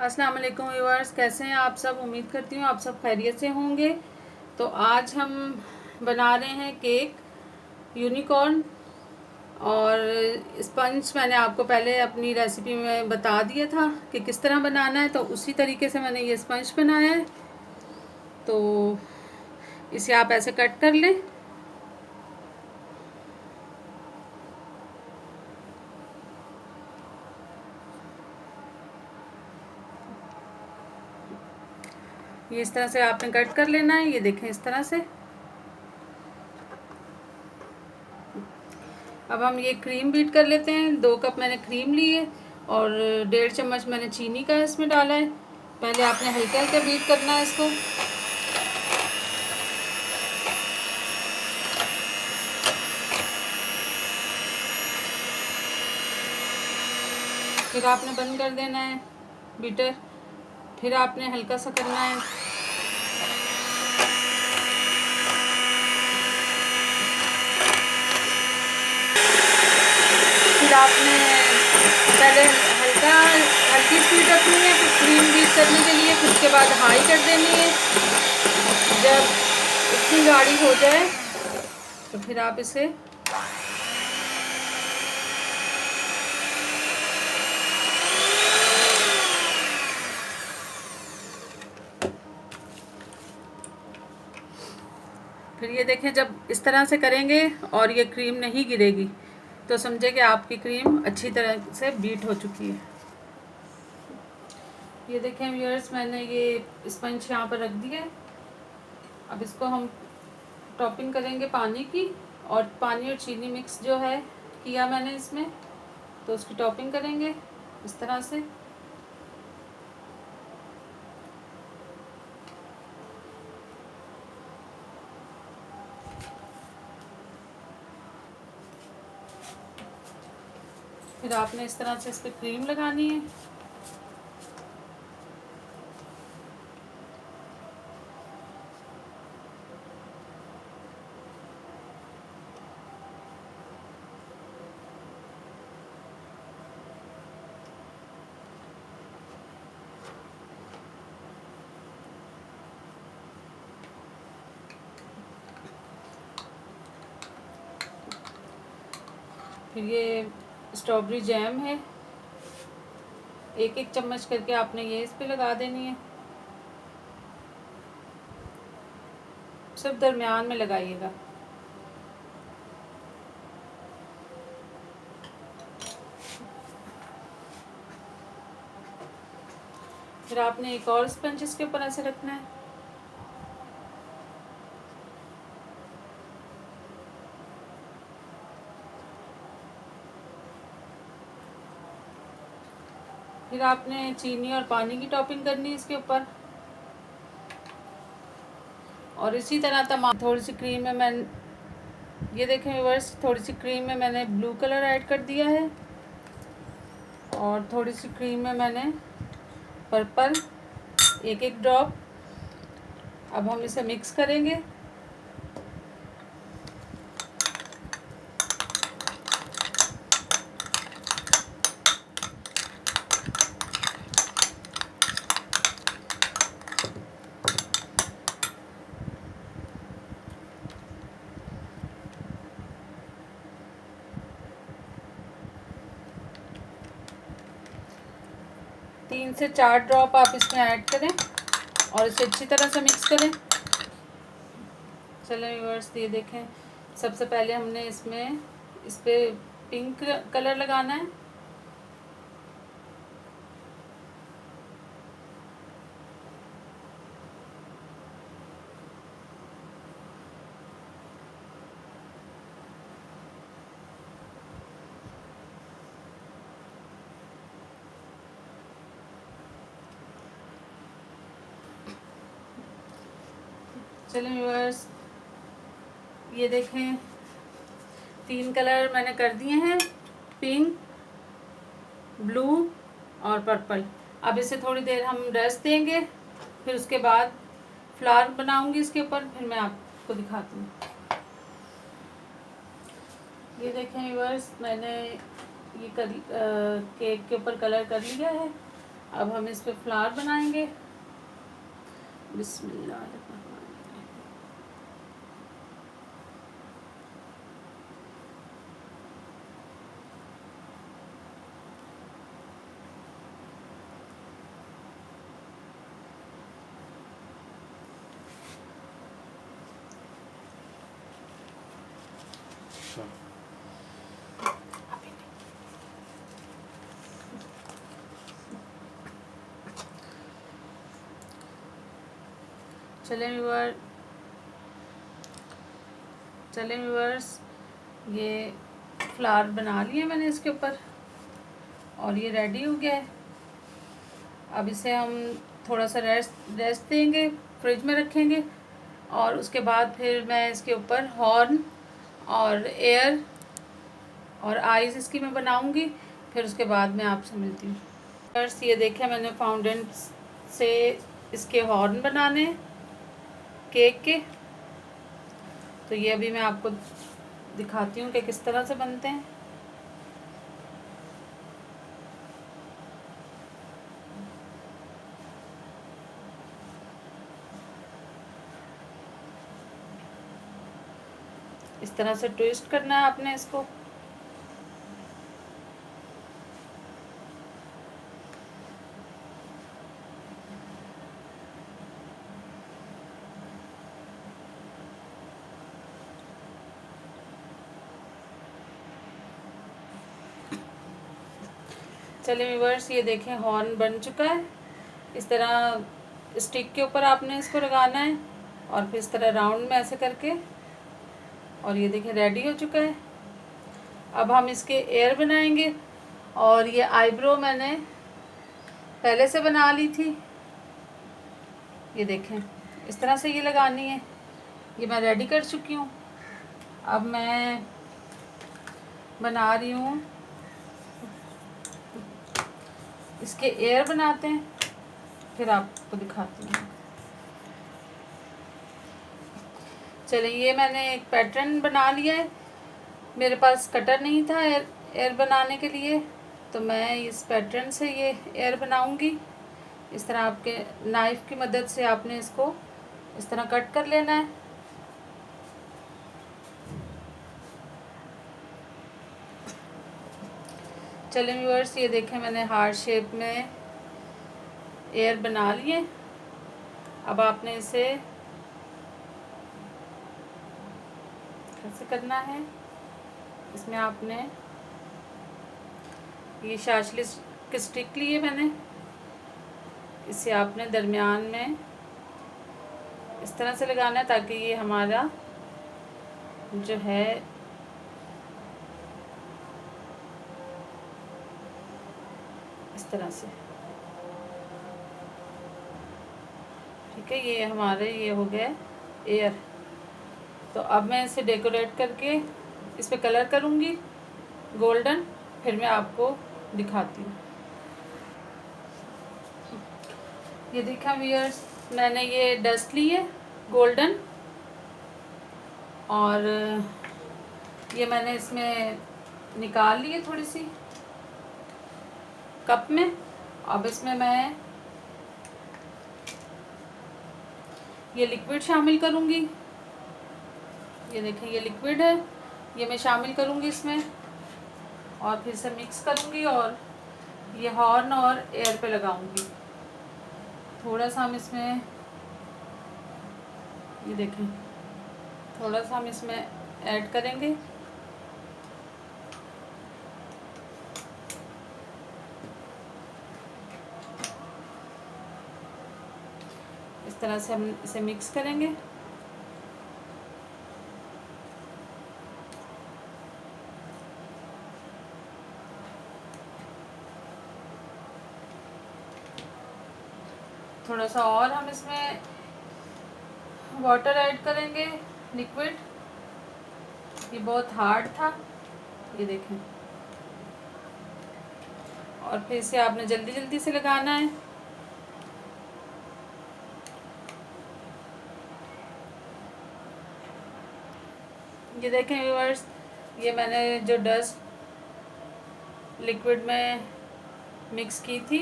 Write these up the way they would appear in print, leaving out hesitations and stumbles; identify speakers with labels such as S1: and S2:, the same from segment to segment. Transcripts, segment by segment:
S1: अस्सलाम वालेकुम व्यूअर्स, कैसे हैं आप सब। उम्मीद करती हूँ आप सब खैरियत से होंगे। तो आज हम बना रहे हैं केक यूनिकॉर्न और स्पंज। मैंने आपको पहले अपनी रेसिपी में बता दिया था कि किस तरह बनाना है, तो उसी तरीके से मैंने ये स्पंज बनाया है। तो इसे आप ऐसे कट कर लें। ये इस तरह से आपने कट कर लेना है। ये देखें इस तरह से। अब हम ये क्रीम बीट कर लेते हैं। 2 कप मैंने क्रीम ली है और 1.5 चम्मच मैंने चीनी का इसमें डाला है। पहले आपने हल्के हल्के बीट करना है इसको। फिर आपने बंद कर देना है बीटर। फिर आपने हल्का सा करना है। फिर आपने पहले हल्की स्पीड रखनी है, फिर क्रीम बीट करने के लिए। फिर उसके बाद हाई कर देनी है। जब इतनी गाढ़ी हो जाए तो फिर आप इसे फिर ये देखें, जब इस तरह से करेंगे और ये क्रीम नहीं गिरेगी तो समझे कि आपकी क्रीम अच्छी तरह से बीट हो चुकी है। ये देखें व्यूअर्स, मैंने ये स्पंज यहाँ पर रख दिया है। अब इसको हम टॉपिंग करेंगे पानी की, और पानी और चीनी मिक्स जो है किया मैंने इसमें, तो उसकी टॉपिंग करेंगे इस तरह से। फिर आपने इस तरह से इस पर क्रीम लगानी है। फिर ये स्ट्रॉबेरी जैम है, 1-1 चम्मच करके आपने ये इस पे लगा देनी है। सिर्फ दरमियान में लगाइएगा। फिर आपने एक और स्पंज इसके ऊपर ऐसे रखना है। फिर आपने चीनी और पानी की टॉपिंग करनी है इसके ऊपर। और इसी तरह तमाम थोड़ी सी क्रीम में ये देखें व्यूअर्स, थोड़ी सी क्रीम में मैंने ब्लू कलर ऐड कर दिया है और थोड़ी सी क्रीम में मैंने पर्पल, 1-1 ड्रॉप। अब हम इसे मिक्स करेंगे। तीन से 4 ड्रॉप आप इसमें ऐड करें और इसे अच्छी तरह से मिक्स करें। चलो व्यूअर्स, ये देखें, सबसे पहले हमने इस पे पिंक कलर लगाना है। चलो व्यूअर्स, ये देखें 3 कलर मैंने कर दिए हैं, पिंक, ब्लू और पर्पल। अब इसे थोड़ी देर हम रेस्ट देंगे। फिर उसके बाद फ्लावर बनाऊंगी इसके ऊपर, फिर मैं आपको दिखाती हूँ। ये देखें व्यूअर्स, मैंने ये केक के ऊपर कलर कर लिया है। अब हम इस पे फ्लावर बनाएंगे। बिस्मिल्लाह। चले व्यूअर्स, ये फ्लावर बना लिए मैंने इसके ऊपर और ये रेडी हो गया है। अब इसे हम थोड़ा सा रेस्ट देंगे, फ्रिज में रखेंगे और उसके बाद फिर मैं इसके ऊपर हॉर्न और एयर और आइज़ इसकी मैं बनाऊंगी। फिर उसके बाद मैं आपसे मिलती हूँ। फर्स्ट ये देखें, मैंने फाउंडेन से इसके हॉर्न बनाने केक के, तो ये अभी मैं आपको दिखाती हूँ कि किस तरह से बनते हैं। इस तरह से ट्विस्ट करना है आपने इसको। चलिए व्यूअर्स, ये देखें हॉर्न बन चुका है। इस तरह स्टिक के ऊपर आपने इसको लगाना है और फिर इस तरह राउंड में ऐसे करके, और ये देखें रेडी हो चुका है। अब हम इसके एयर बनाएंगे और ये आईब्रो मैंने पहले से बना ली थी। ये देखें इस तरह से ये लगानी है, ये मैं रेडी कर चुकी हूँ। अब मैं बना रही हूँ, इसके एयर बनाते हैं फिर आपको दिखाती हूँ। चलिए, ये मैंने एक पैटर्न बना लिया है। मेरे पास कटर नहीं था एयर बनाने के लिए, तो मैं इस पैटर्न से ये एयर बनाऊंगी। इस तरह आपके नाइफ़ की मदद से आपने इसको इस तरह कट कर लेना है। चलिए व्यूअर्स, ये देखें मैंने हार्ट शेप में एयर बना लिए। अब आपने इसे कैसे करना है, इसमें आपने ये शाशली की स्टिक ली है मैंने, इसे आपने दरमियान में इस तरह से लगाना है ताकि ये हमारा जो है इस तरह से, ठीक है, ये हमारे ये हो गया एयर। तो अब मैं इसे डेकोरेट करके इस पे कलर करूँगी गोल्डन, फिर मैं आपको दिखाती हूँ। ये देखा व्यूअर्स, मैंने ये डस्ट ली है गोल्डन और ये मैंने इसमें निकाल ली है थोड़ी सी कप में। अब इसमें मैं ये लिक्विड शामिल करूँगी। ये देखें ये लिक्विड है, ये मैं शामिल करूँगी इसमें और फिर से मिक्स करूँगी और ये हॉर्न और एयर पे लगाऊँगी। थोड़ा सा हम इसमें, ये देखें थोड़ा सा हम इसमें ऐड करेंगे। इस तरह से हम इसे मिक्स करेंगे। थोड़ा सा और हम इसमें वाटर ऐड करेंगे लिक्विड, ये बहुत हार्ड था, ये देखें। और फिर इसे आपने जल्दी जल्दी से लगाना है। ये देखें व्यूअर्स, ये मैंने जो डस्ट लिक्विड में मिक्स की थी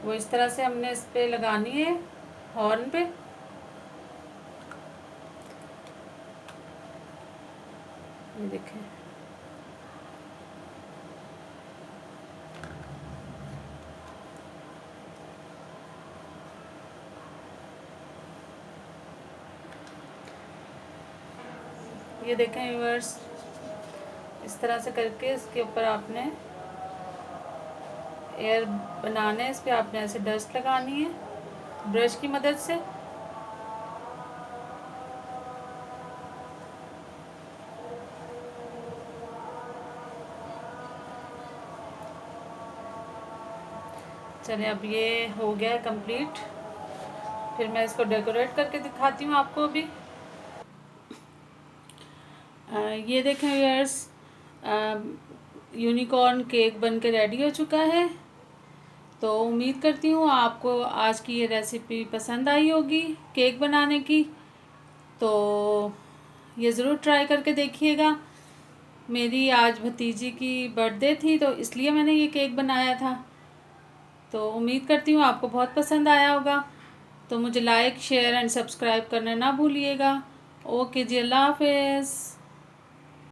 S1: वो इस तरह से हमने इस पे लगानी है, हॉर्न पे। ये देखें, ये देखें व्यूअर्स, इस तरह से करके इसके ऊपर आपने एयर बनाना है। इस पर आपने ऐसे डस्ट लगानी है ब्रश की मदद से। चलिए, अब ये हो गया है कंप्लीट। फिर मैं इसको डेकोरेट करके दिखाती हूँ आपको अभी। ये देखें व्यूअर्स, यूनिकॉर्न केक बन के रेडी हो चुका है। तो उम्मीद करती हूँ आपको आज की ये रेसिपी पसंद आई होगी केक बनाने की। तो ये ज़रूर ट्राई करके देखिएगा। मेरी आज भतीजी की बर्थडे थी, तो इसलिए मैंने ये केक बनाया था। तो उम्मीद करती हूँ आपको बहुत पसंद आया होगा। तो मुझे लाइक, शेयर एंड सब्सक्राइब करना ना भूलिएगा। ओके जी, अल्लाह हाफिज़।